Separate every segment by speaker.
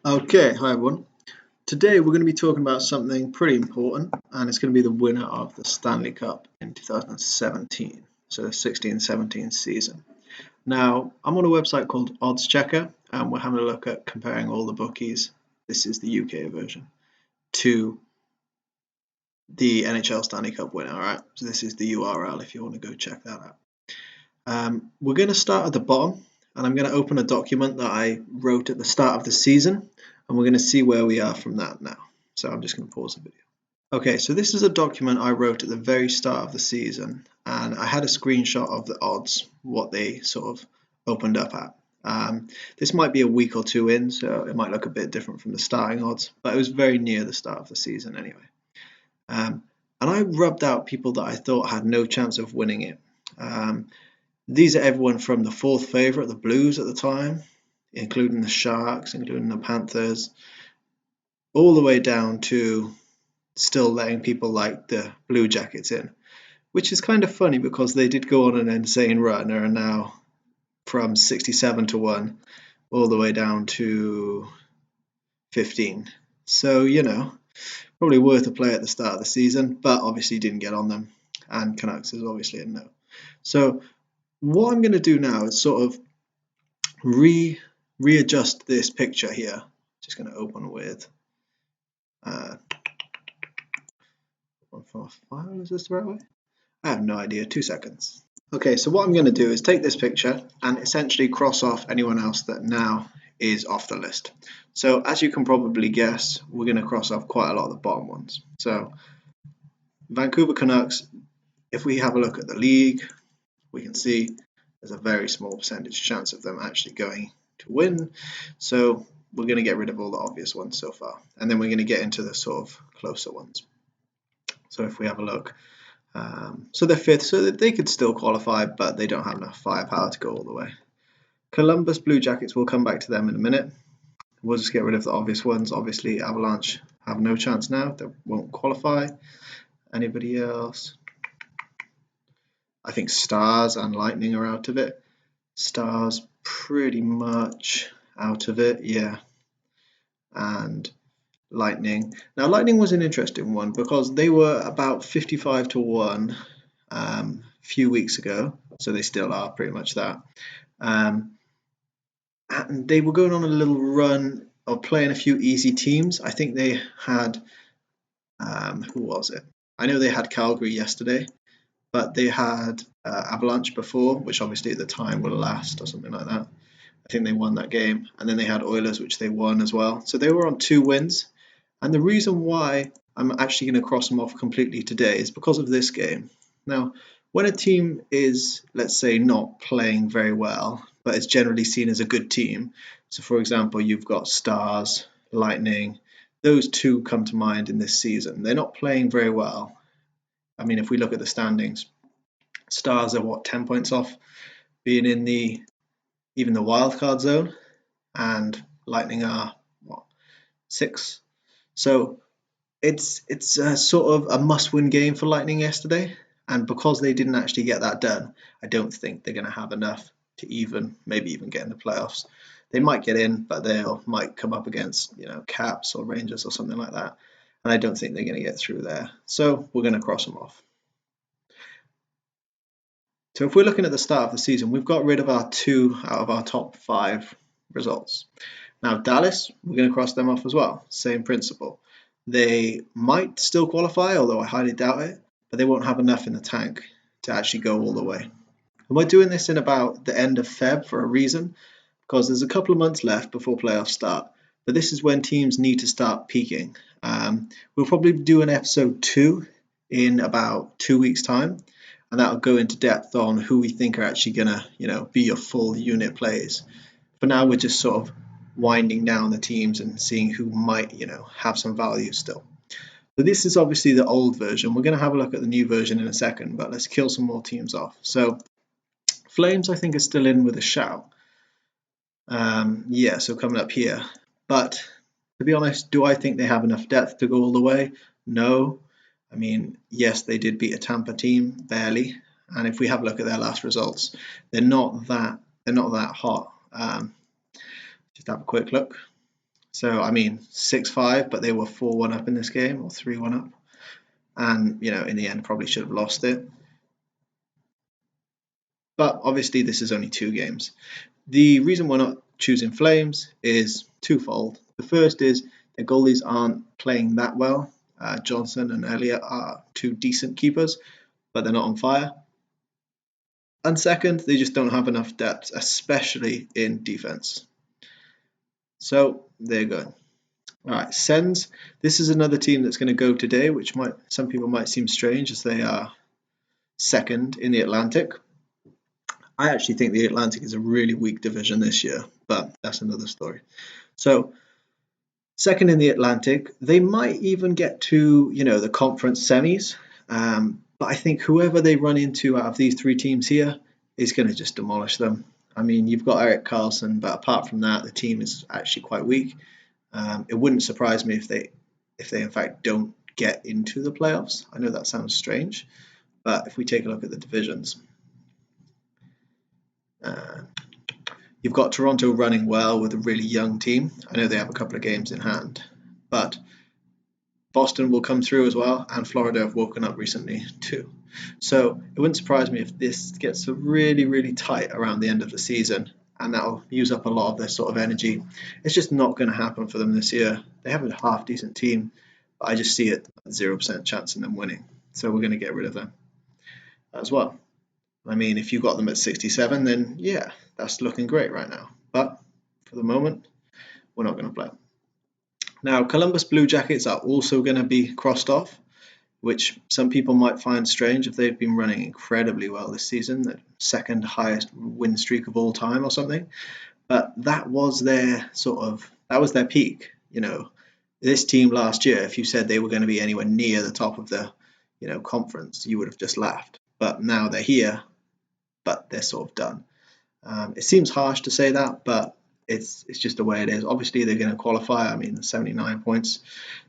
Speaker 1: Okay, hi everyone. Today we're going to be talking about something pretty important, and it's going to be the winner of the Stanley Cup in 2017, so the 16-17 season. Now, I'm on a website called Odds Checker, and we're having a look at comparing all the bookies. This is the UK version to the NHL Stanley Cup winner. All right, so this is the URL if you want to go check that out. We're going to start at the bottom, and I'm going to open a document that I wrote at the start of the season, and we're going to see where we are from that now. So I'm just going to pause the video. Okay, so this is a document I wrote at the very start of the season, and I had a screenshot of the odds, what they sort of opened up at. This might be a week or two in, so it might look a bit different from the starting odds, but it was very near the start of the season anyway. And I rubbed out people that I thought had no chance of winning it. These are everyone from the fourth favourite, the Blues at the time, including the Sharks, including the Panthers, all the way down to still letting people like the Blue Jackets in, which is kind of funny because they did go on an insane run and are now from 67 to 1 all the way down to 15. So, probably worth a play at the start of the season, but obviously didn't get on them, and Canucks is obviously a no. So what I'm going to do now is sort of readjust this picture here. Just going to open with file. Is this the right way? I have no idea. 2 seconds. Okay, so what I'm going to do is take this picture and essentially cross off anyone else that now is off the list. So as you can probably guess, we're going to cross off quite a lot of the bottom ones. So Vancouver Canucks, if we have a look at the league, we can see there's a very small percentage chance of them actually going to win. So we're going to get rid of all the obvious ones so far. And then we're going to get into the sort of closer ones. So if we have a look, so they're fifth, so they could still qualify, but they don't have enough firepower to go all the way. Columbus Blue Jackets, we'll come back to them in a minute. We'll just get rid of the obvious ones. Obviously, Avalanche have no chance now. They won't qualify. Anybody else? I think Stars and Lightning are out of it. Stars pretty much out of it, yeah. And Lightning. Now, Lightning was an interesting one because they were about 55 to 1 a few weeks ago, so they still are pretty much that. And they were going on a little run of playing a few easy teams. I think they had, who was it? I know they had Calgary yesterday, but they had Avalanche before, which obviously at the time will last or something like that. I think they won that game. And then they had Oilers, which they won as well. So they were on 2 wins. And the reason why I'm actually going to cross them off completely today is because of this game. Now, when a team is, let's say, not playing very well, but is generally seen as a good team, so for example, you've got Stars, Lightning, those two come to mind in this season. They're not playing very well. I mean, if we look at the standings, Stars are 10 points off being in even the wild card zone, and Lightning are 6. So it's a sort of a must-win game for Lightning yesterday, and because they didn't actually get that done, I don't think they're going to have enough to maybe even get in the playoffs. They might get in, but they might come up against Caps or Rangers or something like that, and I don't think they're going to get through there. So we're going to cross them off. So if we're looking at the start of the season, we've got rid of our 2 out of our top 5 results. Now Dallas, we're going to cross them off as well. Same principle. They might still qualify, although I highly doubt it, but they won't have enough in the tank to actually go all the way. And we're doing this in about the end of Feb for a reason, because there's a couple of months left before playoffs start. But this is when teams need to start peaking. We'll probably do an episode 2 in about 2 weeks' time, and that'll go into depth on who we think are actually going to, be your full unit plays. For now, we're just sort of winding down the teams and seeing who might, have some value still. So this is obviously the old version. We're going to have a look at the new version in a second, but let's kill some more teams off. So Flames, I think, are still in with a shout. So coming up here. But to be honest, do I think they have enough depth to go all the way? No. I mean, yes, they did beat a Tampa team, barely. And if we have a look at their last results, they're not that hot. Just have a quick look. So, I mean, 6-5, but they were 4-1 up in this game, or 3-1 up. And, in the end, probably should have lost it. But obviously, this is only 2 games. The reason we're not choosing Flames is twofold. The first is their goalies aren't playing that well. Johnson and Elliott are 2 decent keepers, but they're not on fire. And second, they just don't have enough depth, especially in defense. So there you go. All right, Sens. This is another team that's going to go today, which some people might seem strange as they are second in the Atlantic. I actually think the Atlantic is a really weak division this year, but that's another story. So second in the Atlantic, they might even get to the conference semis. But I think whoever they run into out of these 3 teams here is going to just demolish them. I mean, you've got Erik Karlsson, but apart from that, the team is actually quite weak. It wouldn't surprise me if they in fact don't get into the playoffs. I know that sounds strange, but if we take a look at the divisions, you've got Toronto running well with a really young team. I know they have a couple of games in hand, but Boston will come through as well, and Florida have woken up recently too. So it wouldn't surprise me if this gets really, really tight around the end of the season, and that'll use up a lot of their sort of energy. It's just not going to happen for them this year. They have a half-decent team, but I just see it 0% chance in them winning. So we're going to get rid of them as well. I mean, if you got them at 67, then yeah, that's looking great right now. But for the moment, we're not going to play. Now, Columbus Blue Jackets are also going to be crossed off, which some people might find strange if they've been running incredibly well this season, the second highest win streak of all time or something. But that was their peak. This team last year, if you said they were going to be anywhere near the top of the conference, you would have just laughed. But now they're here, but they're sort of done. It seems harsh to say that, but it's just the way it is. Obviously, they're going to qualify. I mean, 79 points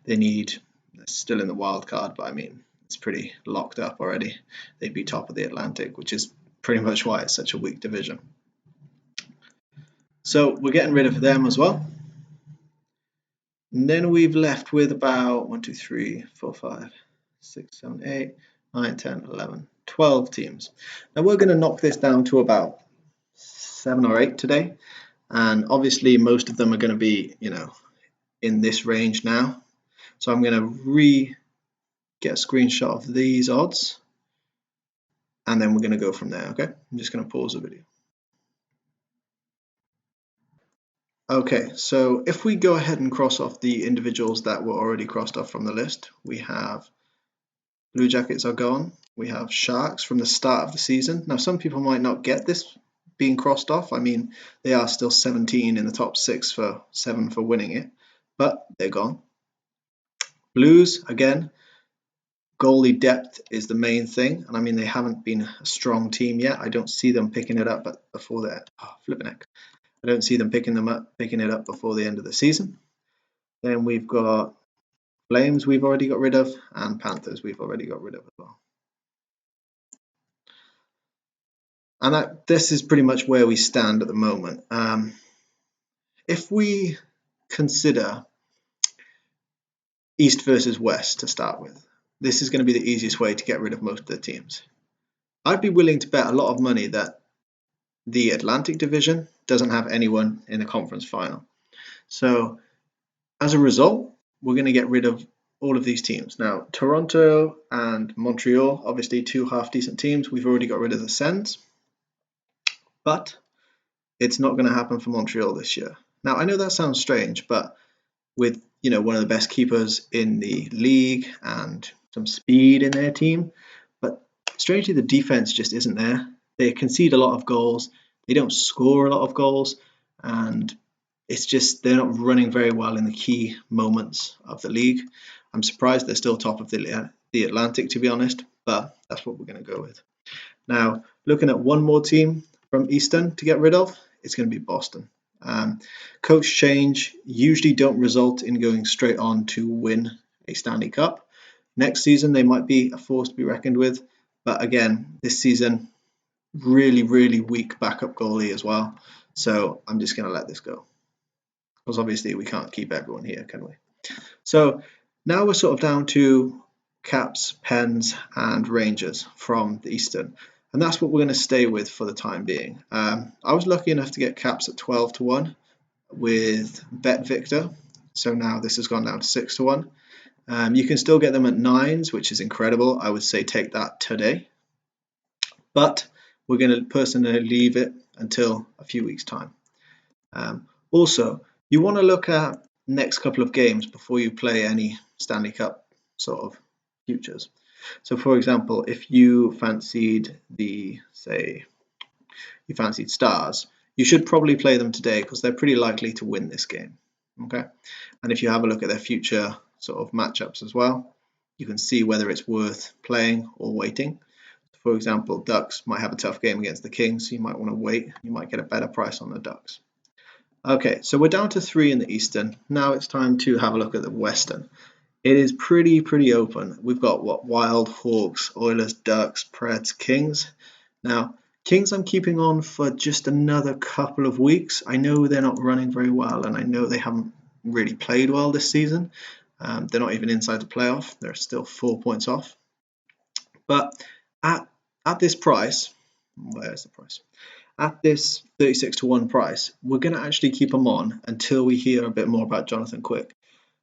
Speaker 1: they need. They're still in the wild card, but I mean, it's pretty locked up already. They'd be top of the Atlantic, which is pretty much why it's such a weak division. So we're getting rid of them as well. And then we've left with about 1, 2, 3, 4, 5, 6, 7, 8, 9, 10, 11, 12 teams. Now we're going to knock this down to about 7 or 8 today. And obviously most of them are going to be, in this range now. So I'm going to get a screenshot of these odds. And then we're going to go from there, okay? I'm just going to pause the video. Okay, so if we go ahead and cross off the individuals that were already crossed off from the list, we have Blue Jackets are gone. We have Sharks from the start of the season. Now, some people might not get this being crossed off. I mean, they are still 17 in the top 7 for winning it, but they're gone. Blues, again, goalie depth is the main thing, and I mean, they haven't been a strong team yet. I don't see them picking it up before that. Flipping heck. I don't see them picking it up before the end of the season. Then we've got Flames we've already got rid of, and Panthers we've already got rid of as well. And this is pretty much where we stand at the moment. If we consider East versus West to start with, this is going to be the easiest way to get rid of most of the teams. I'd be willing to bet a lot of money that the Atlantic Division doesn't have anyone in the conference final. So as a result, we're going to get rid of all of these teams. Now, Toronto and Montreal, obviously 2 half-decent teams. We've already got rid of the Sens. But it's not going to happen for Montreal this year. Now, I know that sounds strange, but with one of the best keepers in the league and some speed in their team, but strangely the defense just isn't there. They concede a lot of goals. They don't score a lot of goals, and it's just they're not running very well in the key moments of the league. I'm surprised they're still top of the Atlantic, to be honest, but that's what we're going to go with. Now, looking at one more team from Eastern to get rid of, it's going to be Boston. Coach change usually don't result in going straight on to win a Stanley Cup. Next season, they might be a force to be reckoned with. But again, this season, really, really weak backup goalie as well. So I'm just going to let this go. because obviously we can't keep everyone here, can we? So now we're sort of down to Caps, Pens, and Rangers from the Eastern. And that's what we're going to stay with for the time being. I was lucky enough to get Caps at 12-1 with Bet Victor. So now this has gone down to 6-1. You can still get them at 9s, which is incredible. I would say take that today. But we're going to personally leave it until a few weeks' time. Also, you want to look at next couple of games before you play any Stanley Cup sort of futures. So, for example, if you fancied Stars, you should probably play them today because they're pretty likely to win this game. Okay, and if you have a look at their future sort of matchups as well, you can see whether it's worth playing or waiting. For example, Ducks might have a tough game against the Kings, so you might want to wait. You might get a better price on the Ducks. Okay, so we're down to 3 in the Eastern. Now it's time to have a look at the Western. It is pretty open. We've got Wild, Hawks, Oilers, Ducks, Preds, Kings. Now, Kings I'm keeping on for just another couple of weeks. I know they're not running very well, and I know they haven't really played well this season. They're not even inside the playoff. They're still 4 points off. But at this price, where's the price? At this 36-1 price, we're going to actually keep them on until we hear a bit more about Jonathan Quick.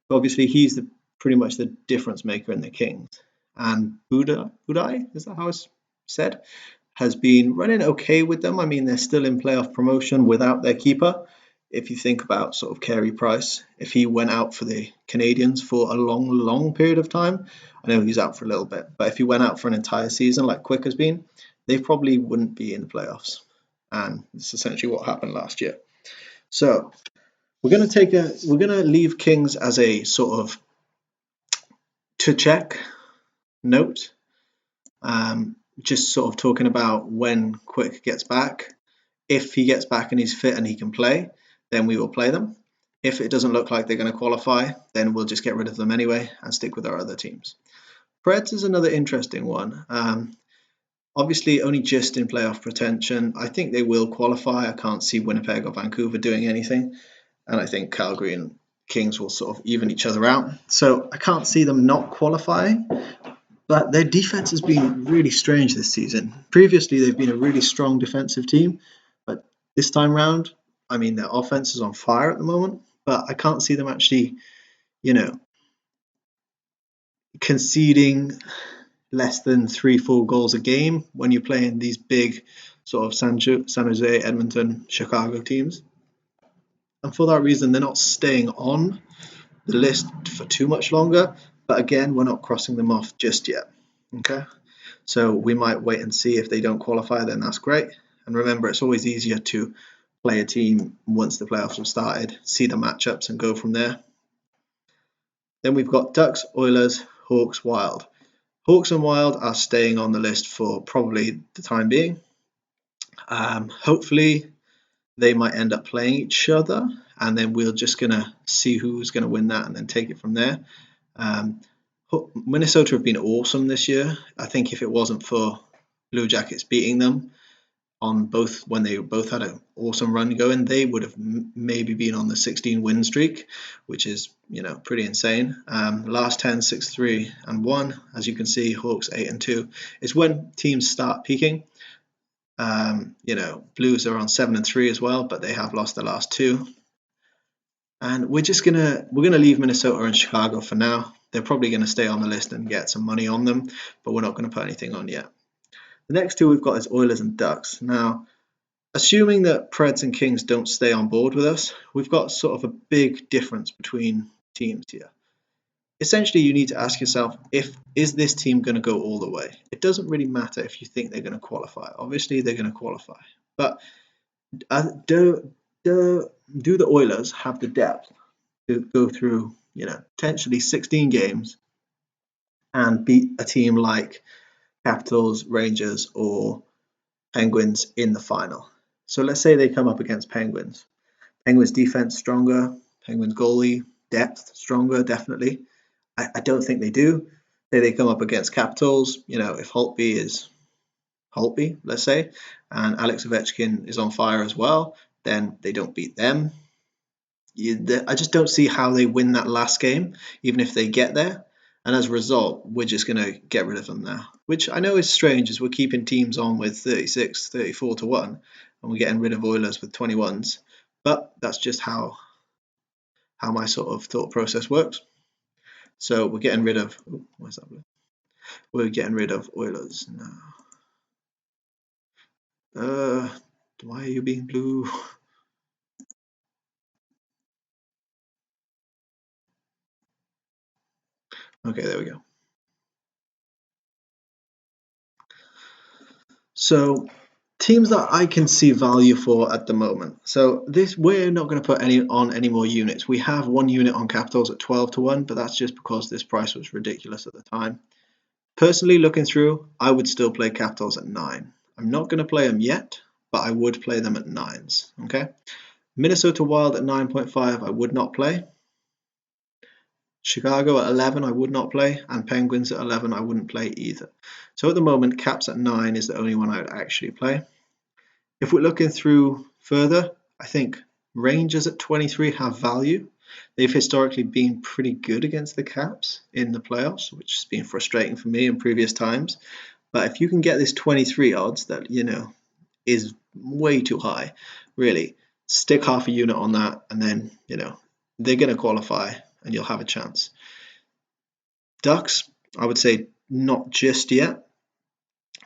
Speaker 1: Obviously, he's pretty much the difference maker in the Kings. And Budai, is that how it's said, has been running okay with them. I mean, they're still in playoff promotion without their keeper. If you think about sort of Carey Price, if he went out for the Canadians for a long period of time, I know he's out for a little bit, but if he went out for an entire season like Quick has been, they probably wouldn't be in the playoffs. And it's essentially what happened last year. So we're going to leave Kings as a sort of to check note, just sort of talking about when Quick gets back. If he gets back and he's fit and he can play, then we will play them. If it doesn't look like they're going to qualify, then we'll just get rid of them anyway and stick with our other teams. Preds is another interesting one. Obviously, only just in playoff pretension. I think they will qualify. I can't see Winnipeg or Vancouver doing anything. And I think Calgary and Kings will sort of even each other out. So I can't see them not qualifying. But their defense has been really strange this season. Previously, they've been a really strong defensive team. But this time round, I mean, their offense is on fire at the moment. But I can't see them actually, conceding less than 3-4 goals a game when you're playing these big sort of San Jose, Edmonton, Chicago teams. And for that reason, they're not staying on the list for too much longer. But again, we're not crossing them off just yet. Okay, so we might wait and see. If they don't qualify, then that's great. And remember, it's always easier to play a team once the playoffs have started, see the matchups and go from there. Then we've got Ducks, Oilers, Hawks, Wild. Hawks and Wild are staying on the list for probably the time being. Hopefully, they might end up playing each other, and then we're just going to see who's going to win that and then take it from there. Minnesota have been awesome this year. I think if it wasn't for Blue Jackets beating them on both when they both had an awesome run going, they would have maybe been on the 16-win streak, which is pretty insane. Last 10, 6-3 and 1. As you can see, Hawks 8-2. It's when teams start peaking. Blues are on 7-3 as well, but they have lost the last 2. And we're gonna leave Minnesota and Chicago for now. They're probably going to stay on the list and get some money on them, but we're not going to put anything on yet. The next 2 we've got is Oilers and Ducks. Now, assuming that Preds and Kings don't stay on board with us, we've got sort of a big difference between teams here. Essentially, you need to ask yourself, is this team going to go all the way? It doesn't really matter if you think they're going to qualify. Obviously, they're going to qualify. But do the Oilers have the depth to go through, potentially 16 games and beat a team like Capitals, Rangers, or Penguins in the final? So let's say they come up against Penguins. Penguins defense stronger, Penguins goalie depth stronger, definitely. I don't think they do. Say they come up against Capitals, if Holtby is Holtby, let's say, and Alex Ovechkin is on fire as well, then they don't beat them. I just don't see how they win that last game, even if they get there. And as a result, we're just going to get rid of them now, which I know is strange as we're keeping teams on with 36, 34 to 1, and we're getting rid of Oilers with 21s. But that's just how my sort of thought process works. So we're getting rid of, where's that? We're getting rid of Oilers now. Why are you being blue? Okay, there we go. So teams that I can see value for at the moment. So this, we're not going to put any more units. We have one unit on Capitals at 12 to 1, but that's just because this price was ridiculous at the time. Personally, looking through, I would still play Capitals at 9. I'm not going to play them yet, but I would play them at 9s. Okay. Minnesota Wild at 9.5, I would not play. Chicago at 11, I would not play, and Penguins at 11, I wouldn't play either. So at the moment, Caps at 9 is the only one I would actually play. If we're looking through further, I think Rangers at 23 have value. They've historically been pretty good against the Caps in the playoffs, which has been frustrating for me in previous times. But if you can get this 23 odds that, is way too high, really, stick half a unit on that, and then, they're going to qualify and you'll have a chance. Ducks, I would say not just yet.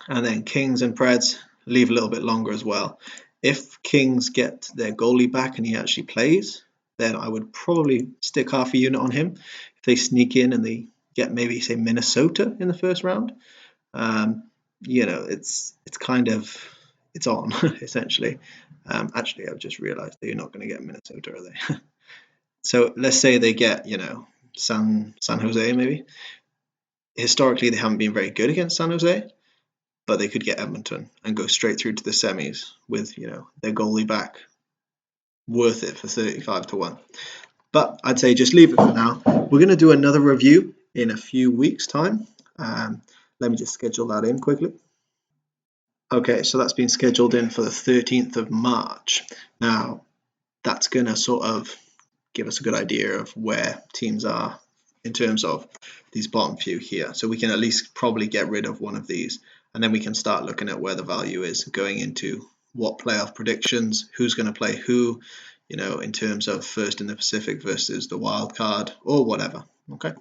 Speaker 1: And then Kings and Preds, leave a little bit longer as well. If Kings get their goalie back and he actually plays, then I would probably stick half a unit on him. If they sneak in and they get maybe, say, Minnesota in the first round, it's on, essentially. Actually, I've just realized that you're not going to get Minnesota, are they? So let's say they get, San Jose, maybe. Historically, they haven't been very good against San Jose, but they could get Edmonton and go straight through to the semis with, their goalie back. Worth it for 35 to 1. But I'd say just leave it for now. We're going to do another review in a few weeks' time. Let me just schedule that in quickly. Okay, so that's been scheduled in for the 13th of March. Now, that's going to sort of give us a good idea of where teams are in terms of these bottom few here. So we can at least probably get rid of one of these, and then we can start looking at where the value is going into what playoff predictions, who's going to play who, in terms of first in the Pacific versus the wild card or whatever. Okay,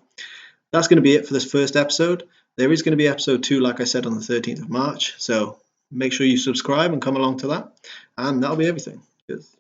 Speaker 1: that's going to be it for this first episode. There is going to be episode 2, like I said, on the 13th of March. So make sure you subscribe and come along to that, and that'll be everything. Cheers.